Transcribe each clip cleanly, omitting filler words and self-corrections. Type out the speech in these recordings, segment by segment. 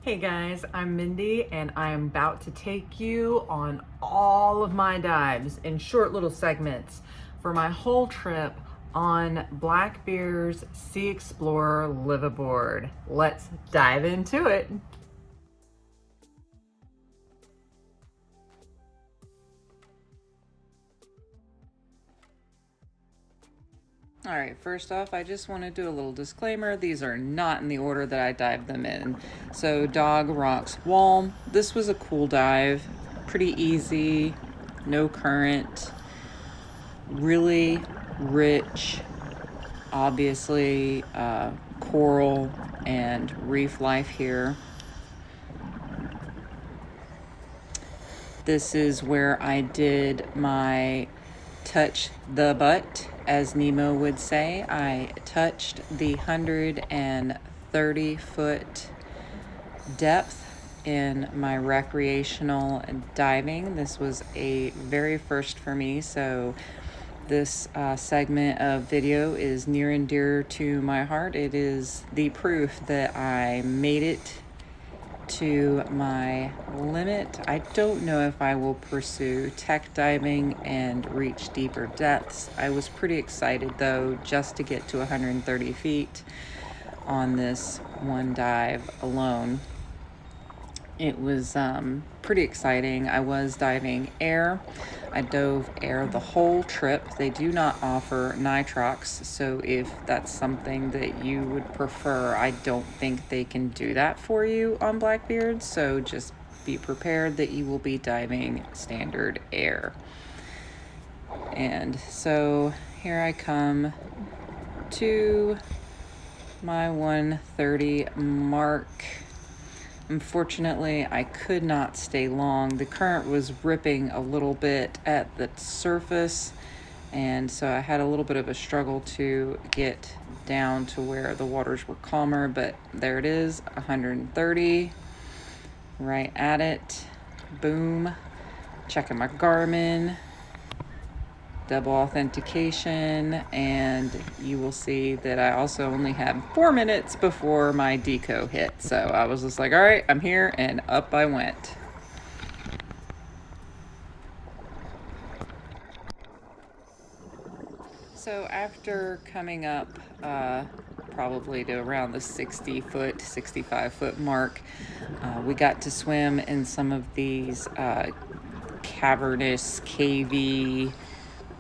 Hey guys, I'm Mindy and I am about to take you on all of my dives in short little segments for my whole trip on Blackbeard's Sea Explorer liveaboard. Let's dive into it. All right, first off, I just want to do a little disclaimer. These are not in the order that I dived them in. So, Dog Rocks Wall. This was a cool dive, pretty easy, no current, really rich, obviously, coral and reef life here. This is where I did my touch the butt, as Nemo would say. I touched the 130-foot depth in my recreational diving. This was a very first for me, so this segment of video is near and dear to my heart. It is the proof that I made it to my limit. I don't know if I will pursue tech diving and reach deeper depths. I was pretty excited though, just to get to 130 feet on this one dive alone. It was pretty exciting. I was diving air. I dove air the whole trip. They do not offer nitrox, so if that's something that you would prefer, I don't think they can do that for you on Blackbeard, so just be prepared that you will be diving standard air. And so here I come to my 130 mark. Unfortunately, I could not stay long. The current was ripping a little bit at the surface, and so I had a little bit of a struggle to get down to where the waters were calmer, but there it is, 130, right at it. Boom. Checking my Garmin, double authentication, and you will see that I also only had 4 minutes before my deco hit. So I was just like, all right, I'm here, and up I went. So after coming up probably to around the 60-foot, 65-foot mark, we got to swim in some of these cavernous, cavey,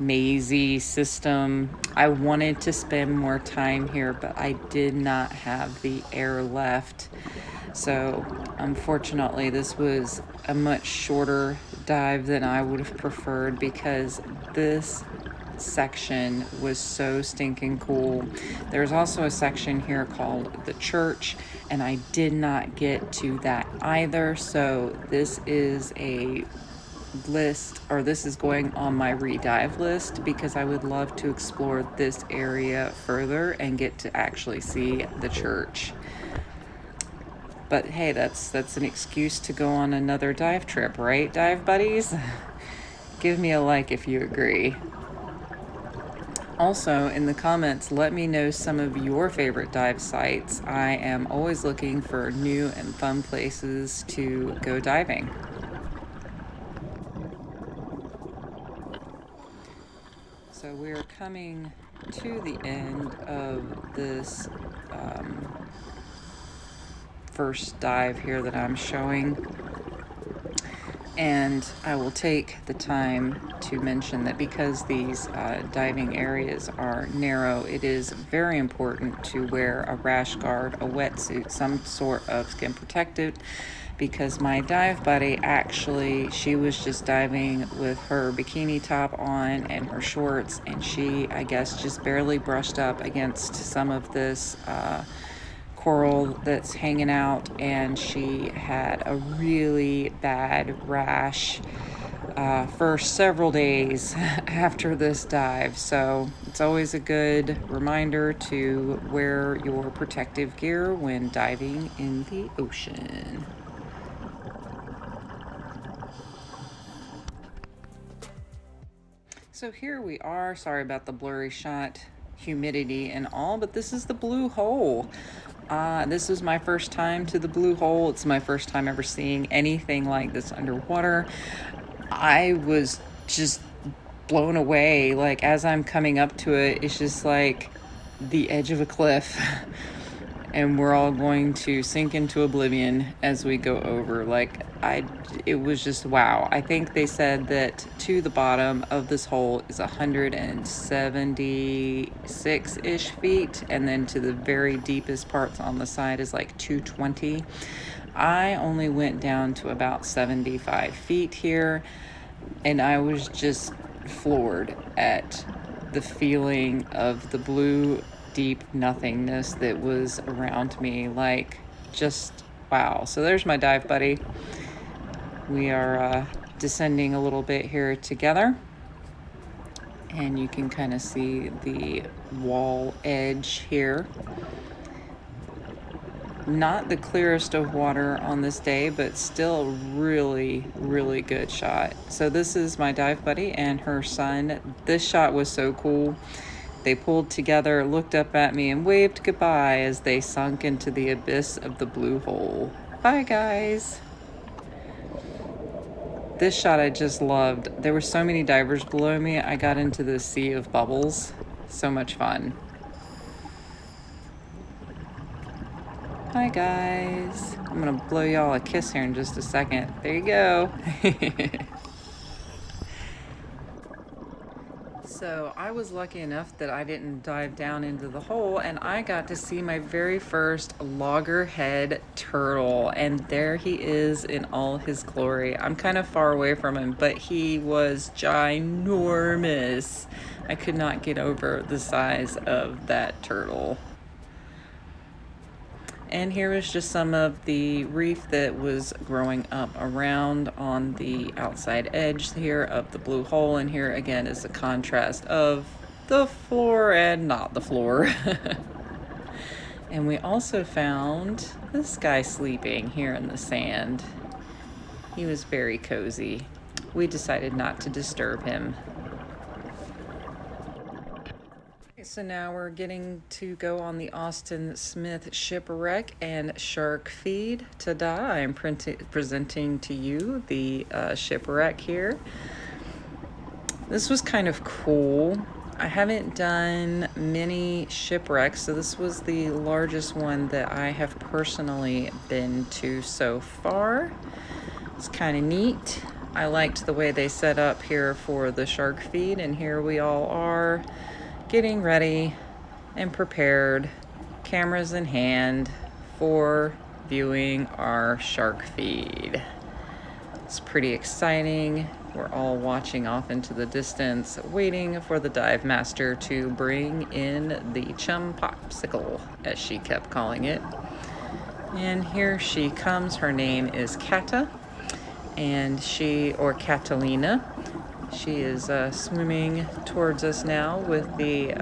mazy system. I wanted to spend more time here, but I did not have the air left. So unfortunately, this was a much shorter dive than I would have preferred, because this section was so stinking cool. There's also a section here called the church, and I did not get to that either. So this is a list, or this is going on my redive list, because I would love to explore this area further and get to actually see the church. But hey, that's an excuse to go on another dive trip, right, dive buddies? Give me a like if you agree. Also, in the comments, let me know some of your favorite dive sites. I am always looking for new and fun places to go diving. So we're coming to the end of this first dive here that I'm showing. And I will take the time to mention that because these diving areas are narrow, it is very important to wear a rash guard, a wetsuit, some sort of skin protectant, because my dive buddy, actually, she was just diving with her bikini top on and her shorts, and she, I guess, just barely brushed up against some of this coral that's hanging out, and she had a really bad rash for several days after this dive. So it's always a good reminder to wear your protective gear when diving in the ocean. So here we are. Sorry about the blurry shot, humidity and all, but this is the blue hole. This was my first time to the Blue Hole. It's my first time ever seeing anything like this underwater. I was just blown away. Like, as I'm coming up to it, it's just like the edge of a cliff. And we're all going to sink into oblivion as we go over. Like, it was just wow. I think they said that to the bottom of this hole is 176-ish feet, and then to the very deepest parts on the side is like 220. I only went down to about 75 feet here, and I was just floored at the feeling of the blue deep nothingness that was around me. Like, just wow. So there's my dive buddy. We are descending a little bit here together, and you can kind of see the wall edge here. Not the clearest of water on this day, but still really, really good shot. So this is my dive buddy and her son. This shot was so cool. They pulled together, looked up at me, and waved goodbye as they sunk into the abyss of the Blue Hole. Bye, guys. This shot I just loved. There were so many divers below me. I got into the sea of bubbles. So much fun. Hi, guys. I'm gonna blow y'all a kiss here in just a second. There you go. So I was lucky enough that I didn't dive down into the hole, and I got to see my very first loggerhead turtle, and there he is in all his glory. I'm kind of far away from him, but he was ginormous. I could not get over the size of that turtle. And here is just some of the reef that was growing up around on the outside edge here of the Blue Hole. And here again is the contrast of the floor and not the floor. And we also found this guy sleeping here in the sand. He was very cozy. We decided not to disturb him. So now we're getting to go on the Austin Smith shipwreck and shark feed. Ta-da! I'm presenting to you the shipwreck here. This was kind of cool. I haven't done many shipwrecks, so this was the largest one that I have personally been to so far. It's kind of neat. I liked the way they set up here for the shark feed, and here we all are, getting ready and prepared, cameras in hand, for viewing our shark feed. It's pretty exciting. We're all watching off into the distance, waiting for the dive master to bring in the chum popsicle, as she kept calling it. And here she comes. Her name is Kata, and or Catalina. She is swimming towards us now with the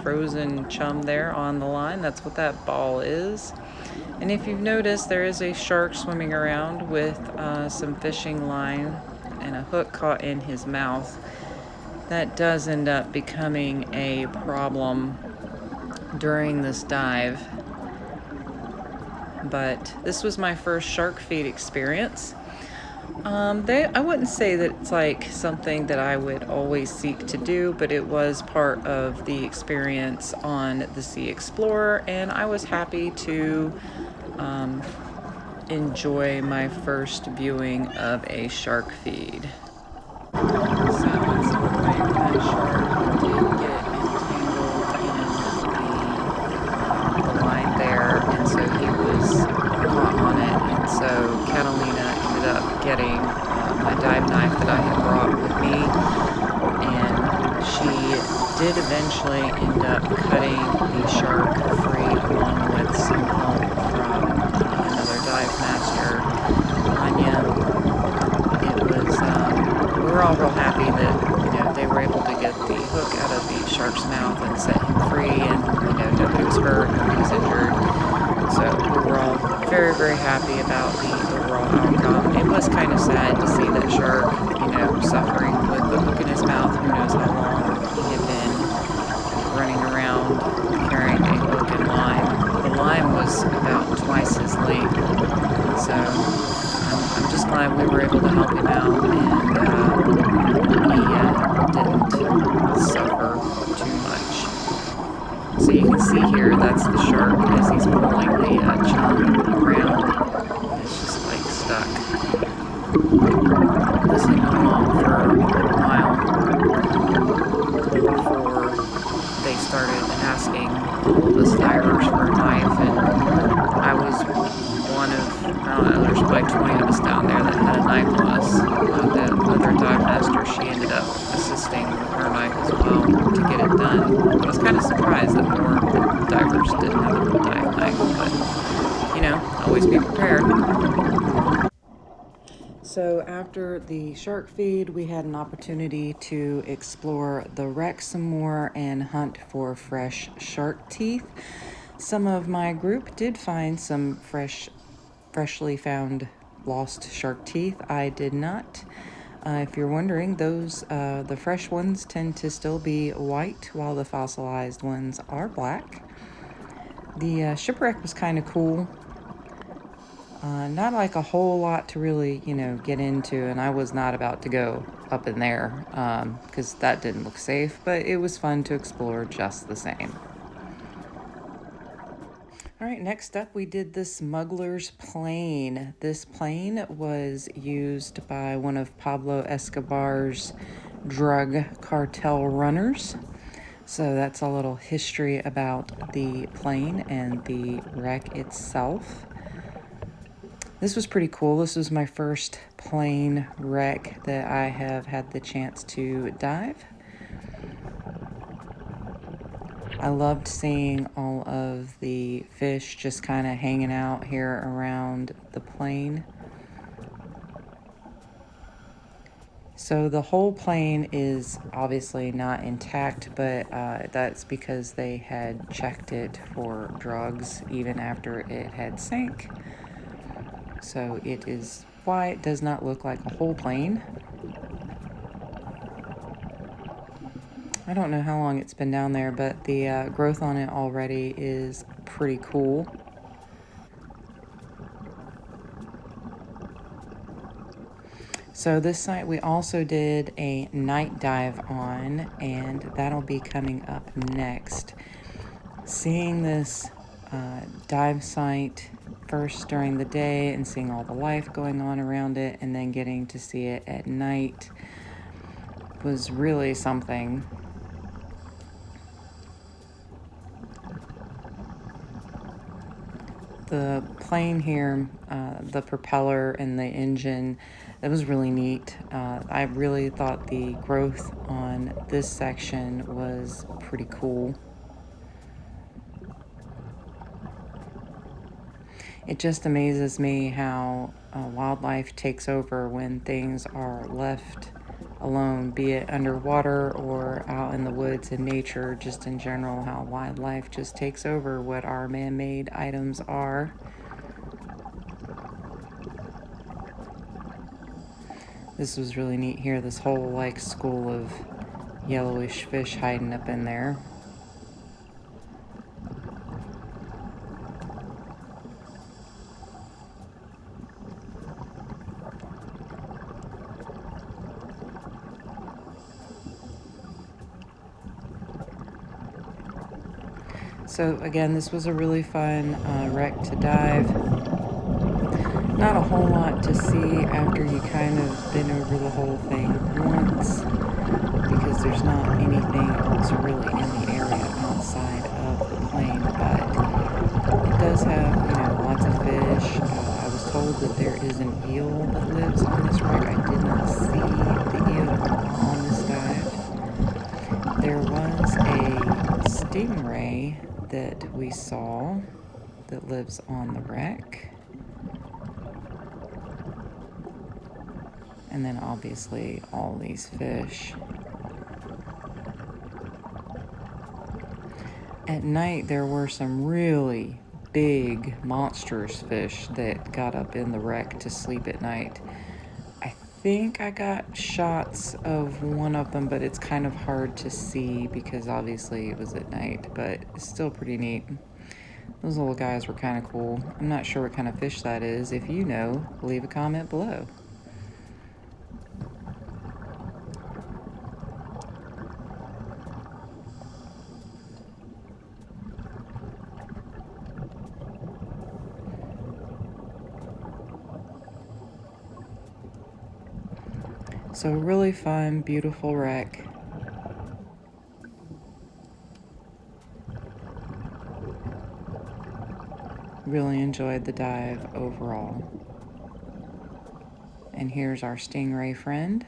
frozen chum there on the line. That's what that ball is. And if you've noticed, there is a shark swimming around with some fishing line and a hook caught in his mouth. That does end up becoming a problem during this dive. But this was my first shark feed experience. I wouldn't say that it's like something that I would always seek to do, but it was part of the experience on the Sea Explorer, and I was happy to enjoy my first viewing of a shark feed. So at some point that shark did get entangled in the line there, and so he was caught on it, and so Catalina ended up getting my dive knife that I had brought with me, and she did eventually end up cutting the shark free along with some help from another dive master, Anya. It was, we were all real happy that, they were able to get the hook out of the shark's mouth and set him free, and, nobody was hurt, nobody was injured. So we were all very, very happy about the overall outcome. It was kind of sad to see that shark, suffering with the hook in his mouth. Who knows how long he had been running around carrying a hook and line. The line was about twice his length. So I'm just glad we were able to help him out, and he didn't suffer too much. So you can see here, that's the shark as he's pulling the chum around. It's just like stuck. This had gone on for a while before they started asking all of us divers for a knife, and I was one of, I don't know, there's probably 20 of us down there that had a knife on us. The other dive master, she ended up assisting with her knife as well to get it done. I was kind of surprised that more divers didn't have a dive knife, but, you know, always be prepared. So after the shark feed, we had an opportunity to explore the wreck some more and hunt for fresh shark teeth. Some of my group did find some freshly found lost shark teeth. I did not. If you're wondering, those the fresh ones tend to still be white, while the fossilized ones are black. The shipwreck was kind of cool. Not like a whole lot to really, get into, and I was not about to go up in there because that didn't look safe, but it was fun to explore just the same. All right, next up we did the Smugglers Plane. This plane was used by one of Pablo Escobar's drug cartel runners. So that's a little history about the plane and the wreck itself. This was pretty cool. This was my first plane wreck that I have had the chance to dive. I loved seeing all of the fish just kind of hanging out here around the plane. So the whole plane is obviously not intact, but that's because they had checked it for drugs even after it had sank. So it is why it does not look like a whole plane. I don't know how long it's been down there, but the growth on it already is pretty cool. So this site we also did a night dive on, and that'll be coming up next. Seeing this dive site first during the day and seeing all the life going on around it, and then getting to see it at night was really something. The plane here, the propeller and the engine, that was really neat. I really thought the growth on this section was pretty cool. It just amazes me how wildlife takes over when things are left alone, be it underwater or out in the woods in nature, just in general, how wildlife just takes over what our man-made items are. This was really neat here, this whole school of yellowish fish hiding up in there. So again, this was a really fun wreck to dive. Not a whole lot to see after you kind of been over the whole thing once, because there's not anything else really in the area outside of the plane, but it does have, lots of fish. I was told that there is an eel that lives on this wreck. I did not see the eel on this dive. There was a stingray that we saw that lives on the wreck. And then obviously all these fish. At night there were some really big monstrous fish that got up in the wreck to sleep at night. I think I got shots of one of them, but it's kind of hard to see because obviously it was at night, but it's still pretty neat. Those little guys were kind of cool. I'm not sure what kind of fish that is. If you know, leave a comment below. So really fun, beautiful wreck. Really enjoyed the dive overall. And here's our stingray friend.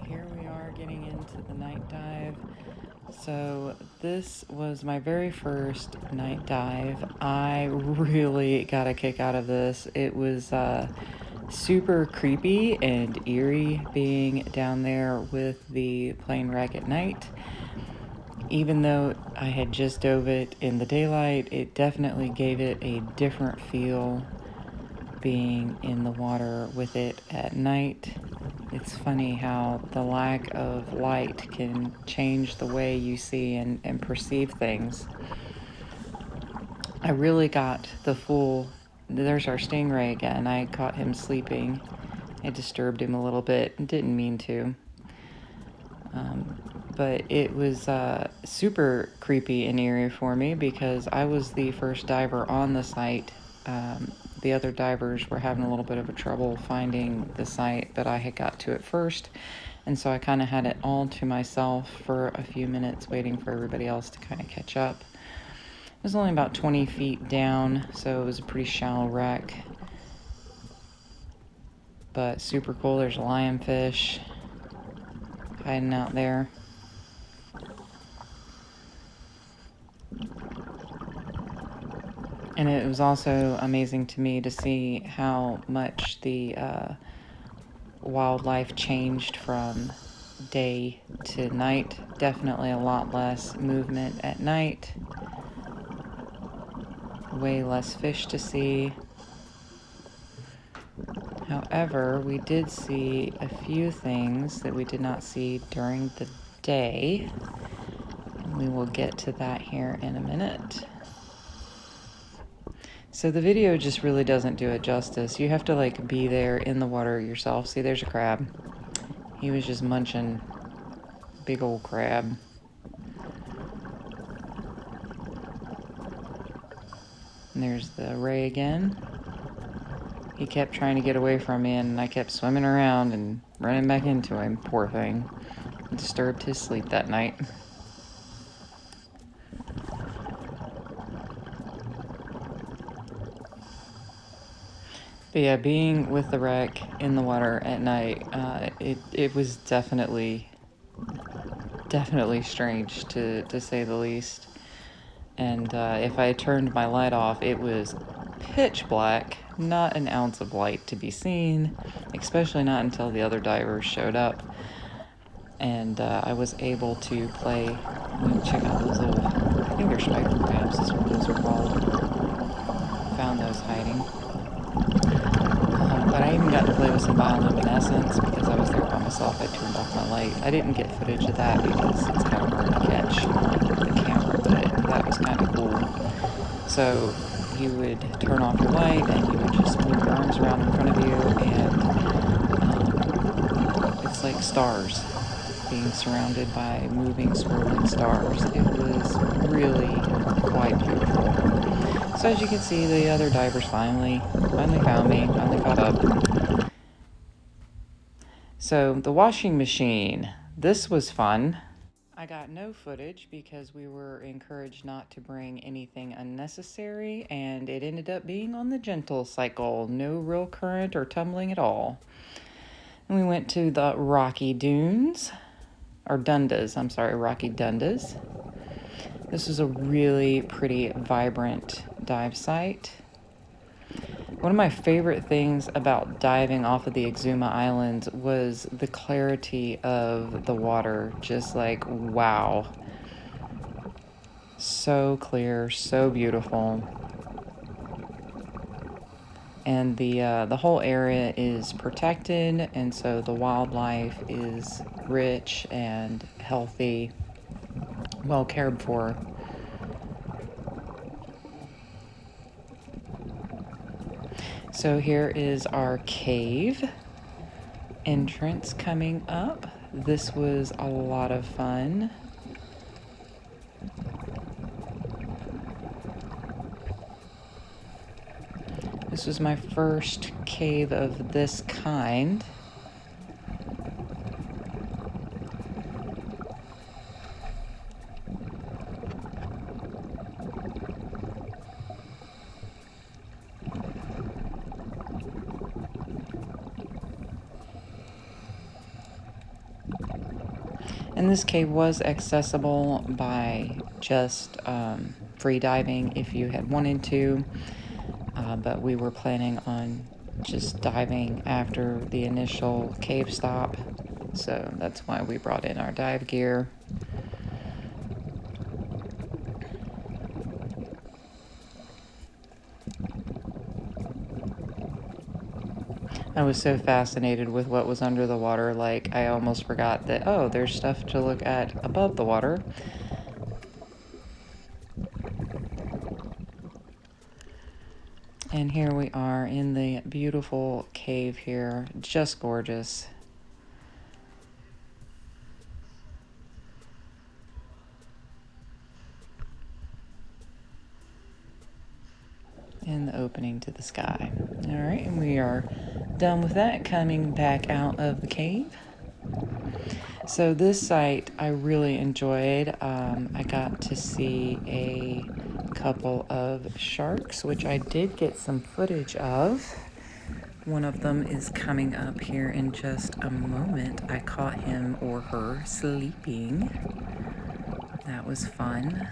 Here we are getting into the night dive. So this was my very first night dive. I really got a kick out of this. It was super creepy and eerie being down there with the plane wreck at night. Even though I had just dove it in the daylight, it definitely gave it a different feel being in the water with it at night. It's funny how the lack of light can change the way you see and perceive things. I really got the full, there's our stingray again. I caught him sleeping. I disturbed him a little bit, didn't mean to. But it was super creepy and eerie for me because I was the first diver on the site. The other divers were having a little bit of a trouble finding the site, but I had got to it first. And so I kind of had it all to myself for a few minutes waiting for everybody else to kind of catch up. It was only about 20 feet down, so it was a pretty shallow wreck. But super cool. There's a lionfish hiding out there. And it was also amazing to me to see how much the wildlife changed from day to night. Definitely a lot less movement at night. Way less fish to see. However, we did see a few things that we did not see during the day. And we will get to that here in a minute. So the video just really doesn't do it justice. You have to like be there in the water yourself. See, there's a crab. He was just munching big old crab. And there's the ray again. He kept trying to get away from me and I kept swimming around and running back into him. Poor thing. Disturbed his sleep that night. But yeah, being with the wreck in the water at night, it was definitely strange to say the least. And if I turned my light off, it was pitch black, not an ounce of light to be seen, especially not until the other divers showed up. And I was able to play, check out those little, I think they're spider crabs is what those are called. Found those hiding. But I even got to play with some bioluminescence because I was there by myself. I turned off my light. I didn't get footage of that because it's kind of hard to catch on the camera, but that was kind of cool. So you would turn off your light and you would just move your arms around in front of you and it's like stars. being surrounded by moving swirling stars. It was really quite beautiful. So as you can see, the other divers finally found me, finally caught up. So the washing machine, this was fun. I got no footage because we were encouraged not to bring anything unnecessary, and it ended up being on the gentle cycle. No real current or tumbling at all. And we went to the Rocky Dunes, or Dundas, I'm sorry, Rocky Dundas. This is a really pretty, vibrant dive site. One of my favorite things about diving off of the Exuma Islands was the clarity of the water. Just like, wow. So clear, so beautiful. And the whole area is protected, and so the wildlife is rich and healthy, well cared for. So here is our cave entrance coming up. This was a lot of fun. This was my first cave of this kind. And this cave was accessible by just free diving if you had wanted to, but we were planning on just diving after the initial cave stop, so that's why we brought in our dive gear. I was so fascinated with what was under the water, like I almost forgot that, oh, there's stuff to look at above the water. And here we are in the beautiful cave here, just gorgeous. And the opening to the sky. All right, and we are done with that, coming back out of the cave. So this site I really enjoyed. I got to see a couple of sharks, which I did get some footage of. One of them is coming up here in just a moment. I caught him or her sleeping. That was fun.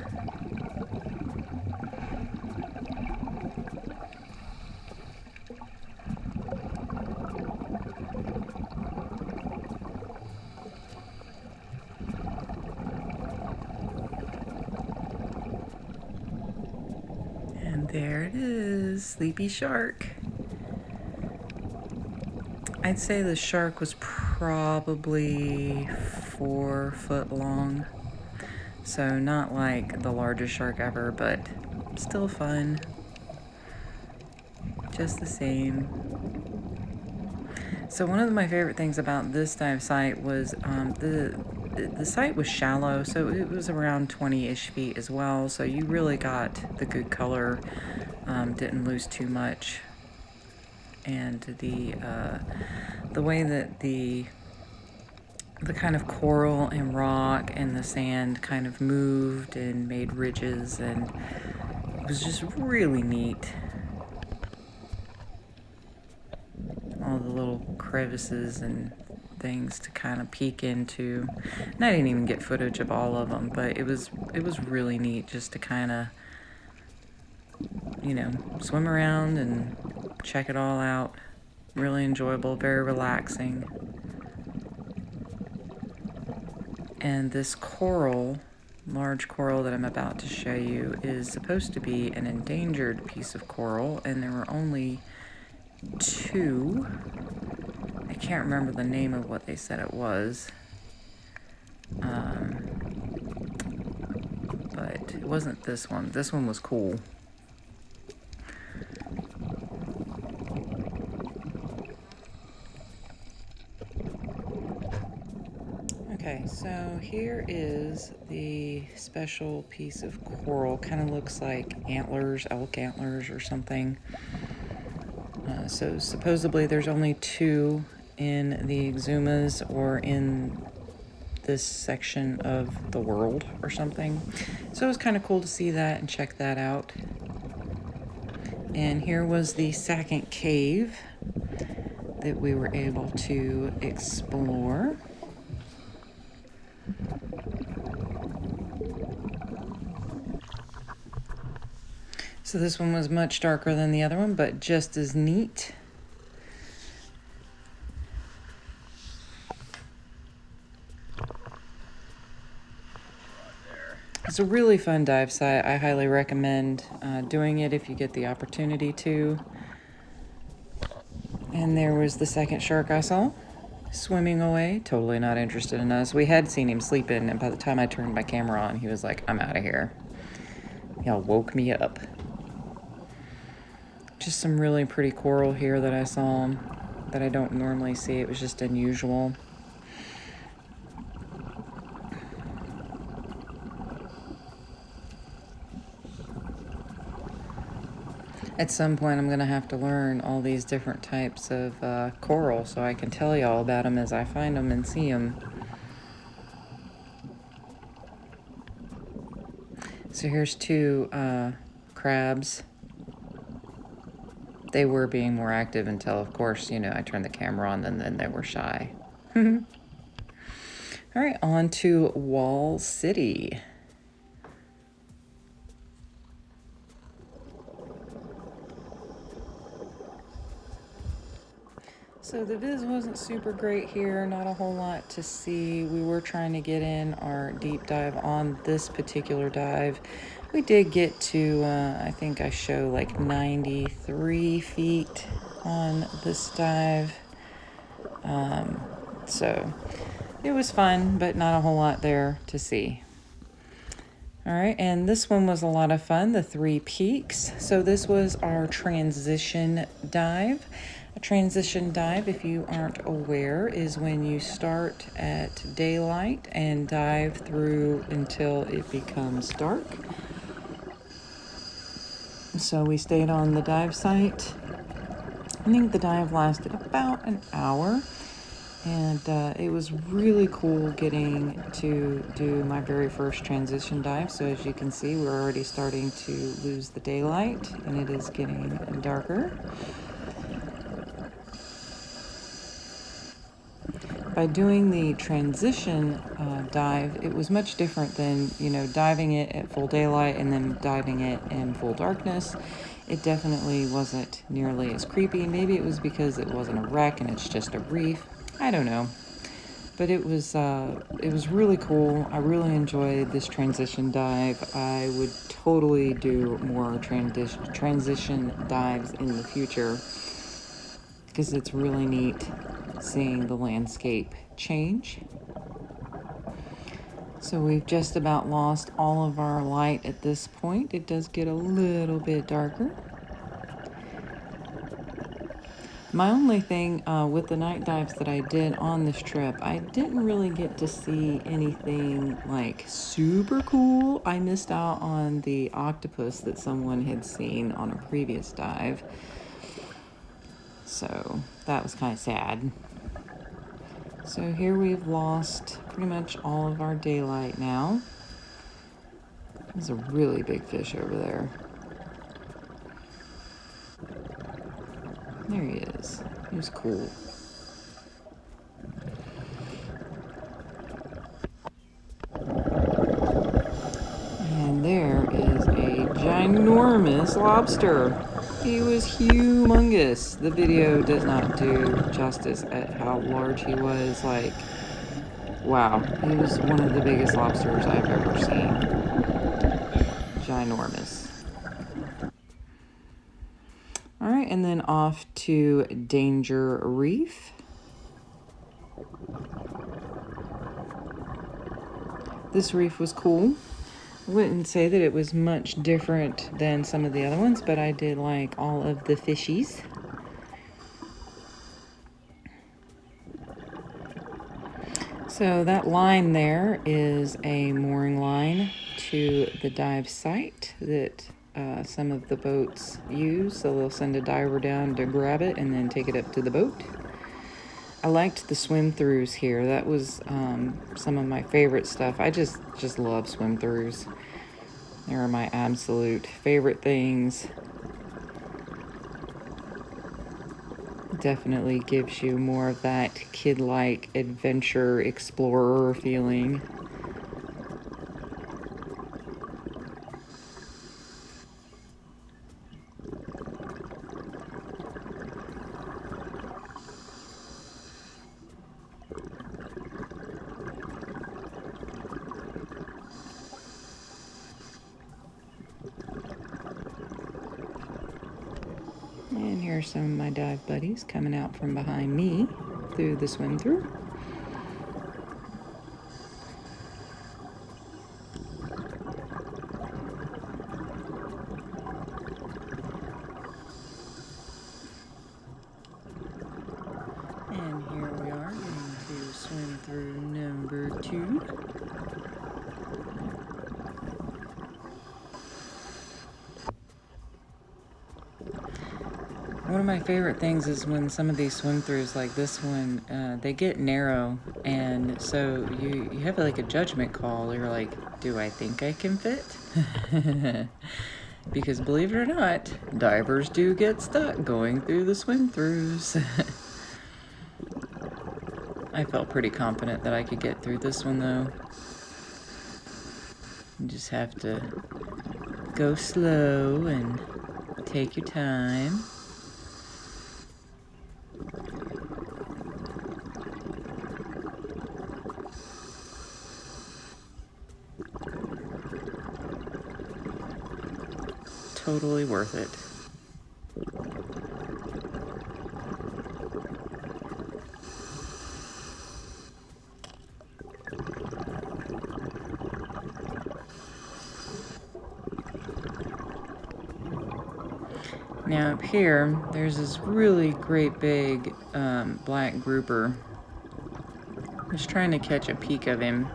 And there it is, sleepy shark. I'd say the shark was probably 4 foot long. So not like the largest shark ever, but still fun. Just the same. So one of my favorite things about this dive site was the site was shallow, so it was around 20-ish feet as well. So you really got the good color, didn't lose too much. And the way that the kind of coral and rock and the sand kind of moved and made ridges, and it was just really neat. All the little crevices and things to kind of peek into. And I didn't even get footage of all of them, but it was really neat just to kind of, swim around and check it all out. Really enjoyable, very relaxing. And this coral, large coral that I'm about to show you, is supposed to be an endangered piece of coral, and there were only 2. I can't remember the name of what they said it was. But it wasn't this one. This one was cool. Okay, So here is the special piece of coral. Kind of looks like antlers, elk antlers or something. So supposedly there's only 2 in the Exumas or in this section of the world or something. So it was kind of cool to see that and check that out. And here was the second cave that we were able to explore. So this one was much darker than the other one, but just as neat. It's a really fun dive site. I highly recommend doing it if you get the opportunity to. And there was the second shark I saw, swimming away, totally not interested in us. We had seen him sleeping, and by the time I turned my camera on, he was like, I'm out of here. Y'all woke me up. Just some really pretty coral here that I saw that I don't normally see. It was just unusual. At some point, I'm going to have to learn all these different types of coral so I can tell y'all about them as I find them and see them. So here's 2 crabs. They were being more active until, of course, you know, I turned the camera on and then they were shy. All right, on to Wall City. So the viz wasn't super great here, not a whole lot to see. We were trying to get in our deep dive on this particular dive. We did get to, I think I show like 93 feet on this dive. So it was fun, but not a whole lot there to see. All right, and this one was a lot of fun, the 3 peaks. So this was our transition dive. A transition dive, if you aren't aware, is when you start at daylight and dive through until it becomes dark. So we stayed on the dive site. I think the dive lasted about an hour. And it was really cool getting to do my very first transition dive. So as you can see, we're already starting to lose the daylight and it is getting darker. By doing the transition dive, it was much different than, you know, diving it at full daylight and then diving it in full darkness. It definitely wasn't nearly as creepy. Maybe it was because it wasn't a wreck and it's just a reef. I don't know. But it was really cool. I really enjoyed this transition dive. I would totally do more transition dives in the future because it's really neat seeing the landscape change. So we've just about lost all of our light at this point. It does get a little bit darker. My only thing with the night dives that I did on this trip, I didn't really get to see anything like super cool. I missed out on the octopus that someone had seen on a previous dive. So that was kind of sad. So here we've lost pretty much all of our daylight now. There's a really big fish over there. There he is. He was cool. And there is a ginormous lobster. He was humongous. The video does not do justice at how large he was. Like, wow. He was one of the biggest lobsters I've ever seen. Ginormous. All right, and then off to Danger Reef. This reef was cool. I wouldn't say that it was much different than some of the other ones, but I did like all of the fishies. So that line there is a mooring line to the dive site that some of the boats use. So they'll send a diver down to grab it and then take it up to the boat. I liked the swim throughs here. That was some of my favorite stuff. I just love swim throughs. They are my absolute favorite things. Definitely gives you more of that kid-like adventure explorer feeling. And here are some of my dive buddies coming out from behind me through the swim through. And here we are going to swim through number 2. One of my favorite things is when some of these swim throughs like this one, they get narrow, and so you have like a judgment call. You're like, do I think I can fit? Because believe it or not, divers do get stuck going through the swim throughs. I felt pretty confident that I could get through this one though. You just have to go slow and take your time. Totally worth it. Now up here, there's this really great big black grouper. I'm just trying to catch a peek of him.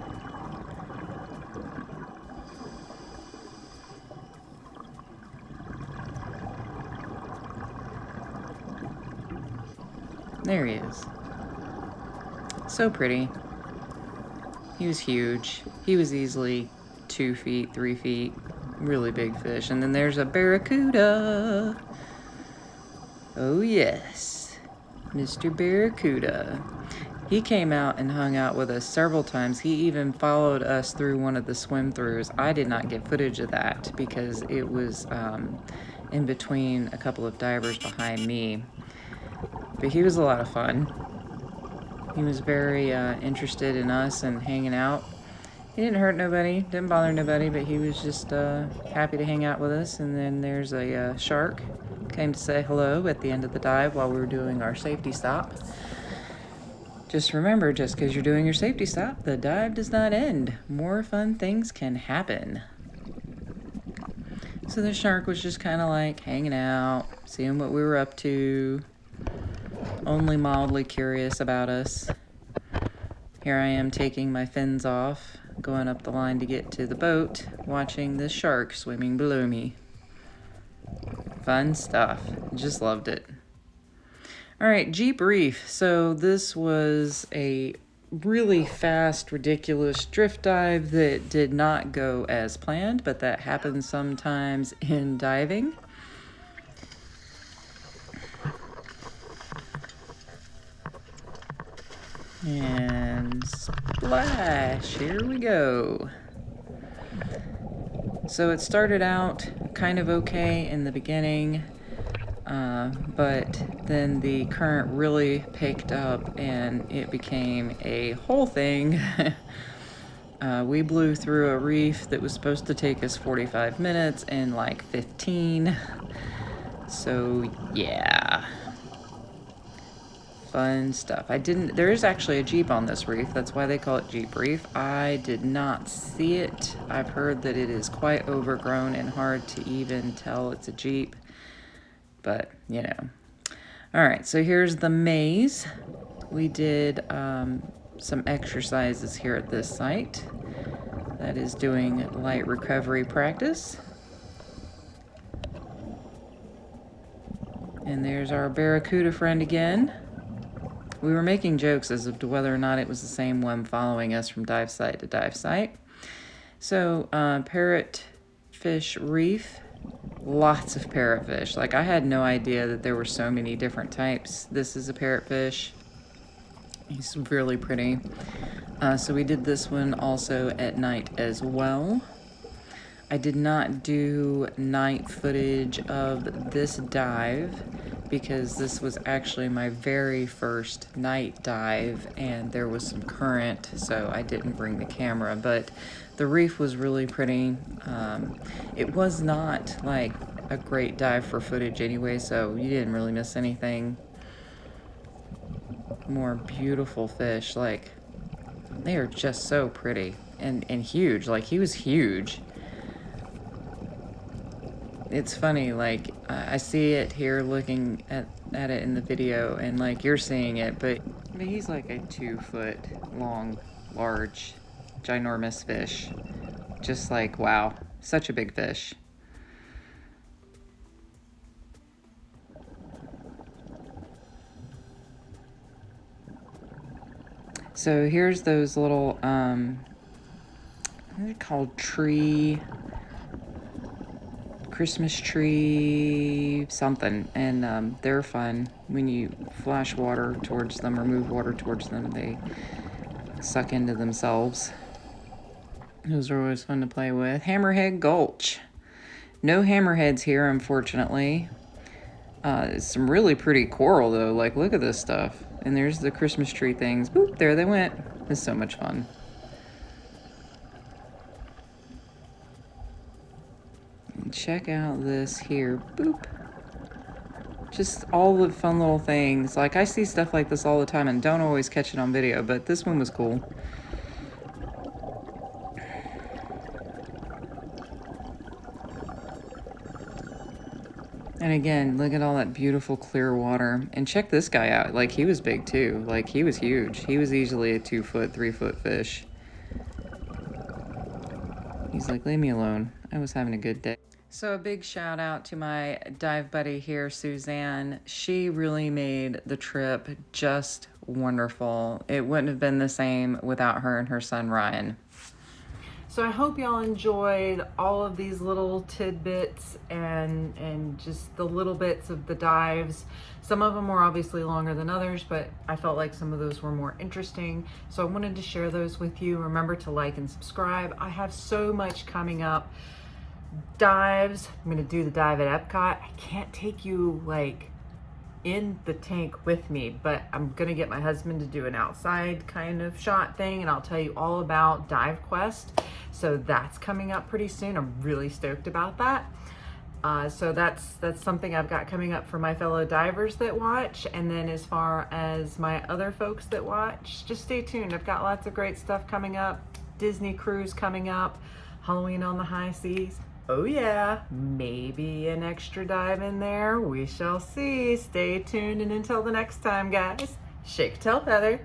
There he is. So pretty. He was huge. He was easily 2 feet, 3 feet. Really big fish. And then there's a barracuda. Oh yes, Mr. Barracuda. He came out and hung out with us several times. He even followed us through one of the swim throughs. I did not get footage of that because it was in between a couple of divers behind me. But he was a lot of fun. He was very interested in us and hanging out. He didn't hurt nobody, didn't bother nobody, but he was just happy to hang out with us. And then there's a shark. Came to say hello at the end of the dive while we were doing our safety stop. Just remember, just because you're doing your safety stop, the dive does not end. More fun things can happen. So the shark was just kind of like hanging out, seeing what we were up to, only mildly curious about us. Here I am taking my fins off, going up the line to get to the boat, watching this shark swimming below me. Fun stuff. Just loved it. All right, Jeep Reef. So this was a really fast, ridiculous drift dive that did not go as planned, but that happens sometimes in diving. And splash, here we go. So it started out kind of okay in the beginning, but then the current really picked up and it became a whole thing. We blew through a reef that was supposed to take us 45 minutes in like 15. So yeah. Fun stuff. There is actually a Jeep on this reef. That's why they call it Jeep Reef. I did not see it. I've heard that it is quite overgrown and hard to even tell it's a Jeep. But, you know. All right, so here's the maze. We did some exercises here at this site. That is doing light recovery practice. And there's our barracuda friend again. We were making jokes as to whether or not it was the same one following us from dive site to dive site. So, Parrotfish Reef, lots of parrotfish. Like, I had no idea that there were so many different types. This is a parrotfish. He's really pretty. So we did this one also at night as well. I did not do night footage of this dive because this was actually my very first night dive and there was some current, so I didn't bring the camera, but the reef was really pretty. It was not like a great dive for footage anyway, so you didn't really miss anything. More beautiful fish, like they are just so pretty and huge. Like, he was huge. It's funny, like, I see it here looking at it in the video, and like you're seeing it, but he's like a 2 foot long, large, ginormous fish. Just like, wow, such a big fish. So here's those little, what are they called? Christmas tree something, and they're fun. When you flash water towards them or move water towards them, they suck into themselves. Those are always fun to play with. Hammerhead Gulch. No hammerheads here, unfortunately. Some really pretty coral though. Like, look at this stuff. And there's the Christmas tree things. Boop, there they went. It's so much fun. And check out this here. Boop. Just all the fun little things. Like, I see stuff like this all the time and don't always catch it on video, but this one was cool. And again, look at all that beautiful clear water. And check this guy out. Like, he was big too. Like, he was huge. He was easily a 2 foot, 3 foot fish. He's like, leave me alone. I was having a good day. So a big shout out to my dive buddy here, Suzanne. She really made the trip just wonderful. It wouldn't have been the same without her and her son, Ryan. So I hope y'all enjoyed all of these little tidbits and just the little bits of the dives. Some of them were obviously longer than others, but I felt like some of those were more interesting. So I wanted to share those with you. Remember to like and subscribe. I have so much coming up. Dives. I'm gonna do the dive at Epcot. I can't take you like in the tank with me, but I'm gonna get my husband to do an outside kind of shot thing, and I'll tell you all about Dive Quest. So that's coming up pretty soon. I'm really stoked about that. So that's something I've got coming up for my fellow divers that watch. And then as far as my other folks that watch, just stay tuned. I've got lots of great stuff coming up. Disney cruise coming up, Halloween on the high seas. Oh yeah, maybe an extra dive in there. We shall see. Stay tuned, and until the next time, guys, shake, tail, feather.